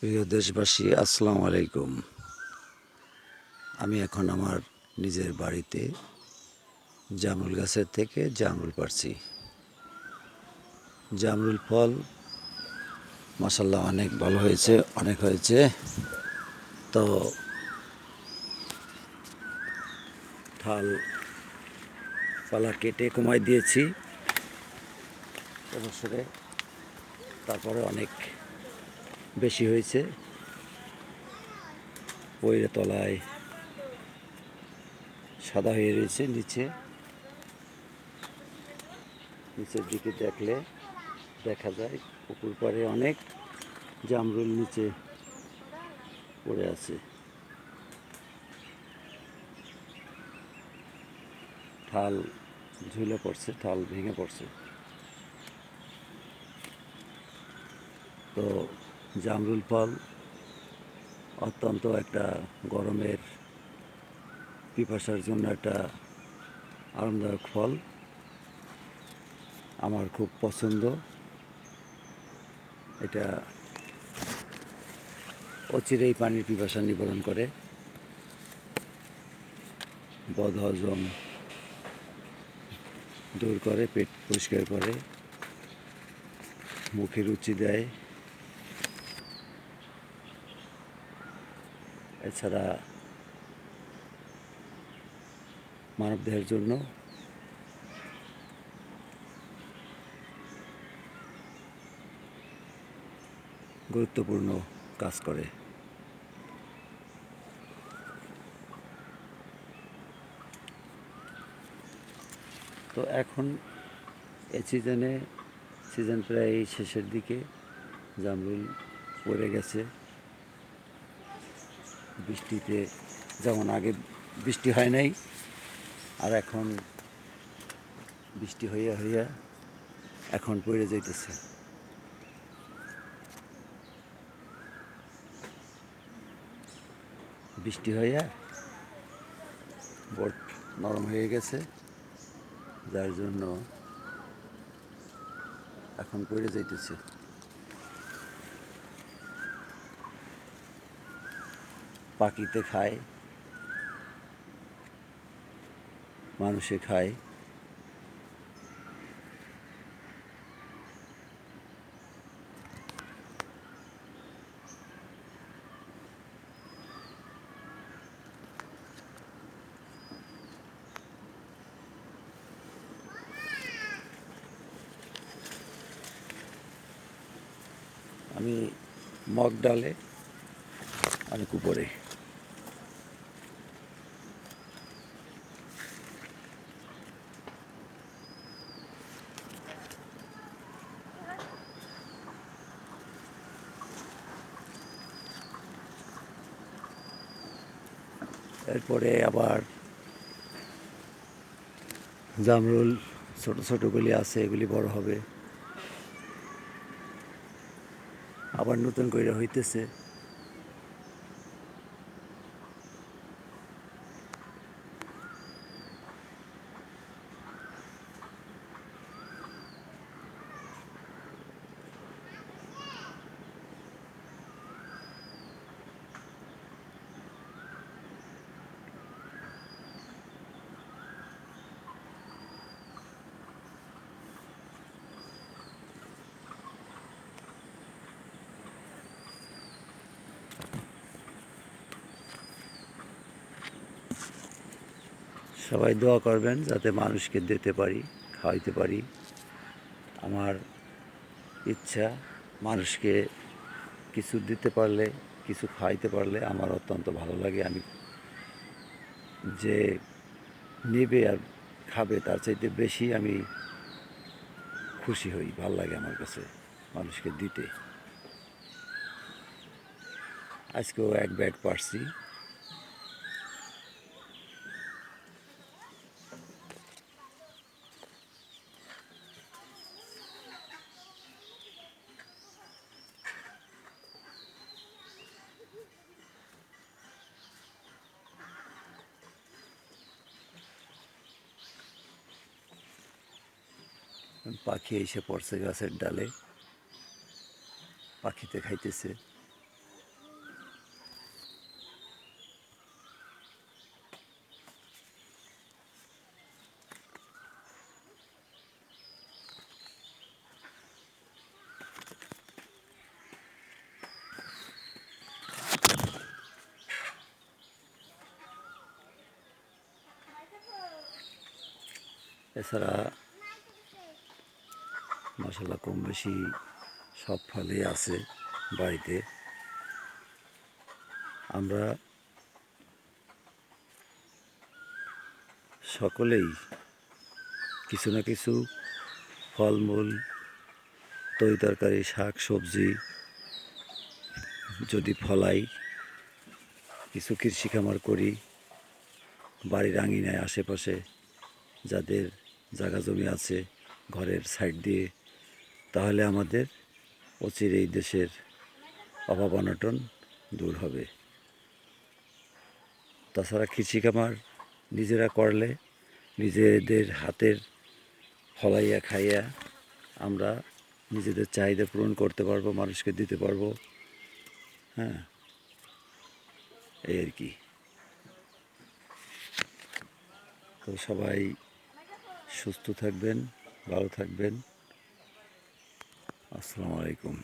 প্রিয় দেশবাসী, আসসালামু আলাইকুম। আমি এখন আমার নিজের বাড়িতে জামরুল গাছের থেকে জামরুল পাড়ছি। জামরুল ফল মাশাআল্লাহ অনেক ভালো হয়েছে, অনেক হয়েছে। তো ঠাল পালা কেটে কমাই দিয়েছি এবছরে, তারপরে অনেক বেশি হয়েছে। পইরে তলায় সাদা হয়ে রয়েছে, নিচের দিকে দেখলে দেখা যায় পুকুর পাড়ে অনেক জামরুল নিচে পড়ে আছে। ঠাল ঝুলে পড়ছে, ঠাল ভেঙে পড়ছে। তো জামরুল ফল অত্যন্ত একটা গরমের পিপাসার জন্য একটা আরামদায়ক ফল। আমার খুব পছন্দ। এটা অচিরেই পানির পিপাসা নিবারণ করে, বদহজম দূর করে, পেট পরিষ্কার করে, মুখে রুচি দেয়। এছাড়া মানবদেহের জন্য গুরুত্বপূর্ণ কাজ করে। তো এখন এই সিজন প্রায় শেষের দিকে, জামরুল পড়ে গেছে। বৃষ্টিতে যেমন আগে বৃষ্টি হয় নাই, আর এখন বৃষ্টি হইয়া হইয়া এখন পড়ে যাইতেছে। বৃষ্টি হইয়া বরফ নরম হয়ে গেছে, যার জন্য এখন পড়ে যাইতেছে। পাখিতে খায়, মানুষে খায়। আমি মগ ডালে অনেক উপরে। এরপরে আবার জামরুল ছোট ছোটগুলি আছে, এগুলি বড় হবে, আবার নতুন করে হইতেছে। সবাই দোয়া করবেন যাতে মানুষকে দিতে পারি, খাওয়াইতে পারি। আমার ইচ্ছা, মানুষকে কিছু দিতে পারলে, কিছু খাওয়াইতে পারলে আমার অত্যন্ত ভালো লাগে। আমি যে নেবে আর খাবে তার চাইতে বেশি আমি খুশি হই, ভাল লাগে আমার কাছে মানুষকে দিতে। আজকেও এক ব্যাগ পারছি। পাখি এসে পড়ছে গাছের ডালে, পাখিতে খাইতেছে। এছাড়া মাশাআল্লাহ কম বেশি সব ফলই আছে বাড়িতে। আমরা সকলেই কিছু না কিছু ফলমূল, তরিতরকারি, শাক সবজি যদি ফলাই, কিছু কৃষি খামার করি বাড়ির আঙিনায় আশেপাশে, যাদের জায়গা জমি আছে ঘরের সাইড দিয়ে, তাহলে আমাদের অচিরেই দেশের অভাব অনটন দূর হবে। তাছাড়া কৃষি খামার নিজেরা করলে নিজেদের হাতের ফলাইয়া খাইয়া আমরা নিজেদের চাহিদা পূরণ করতে পারবো, মানুষকে দিতে পারবো। হ্যাঁ, এই আর কি। তো সবাই সুস্থ থাকবেন, ভালো থাকবেন। আসসালামু আলাইকুম।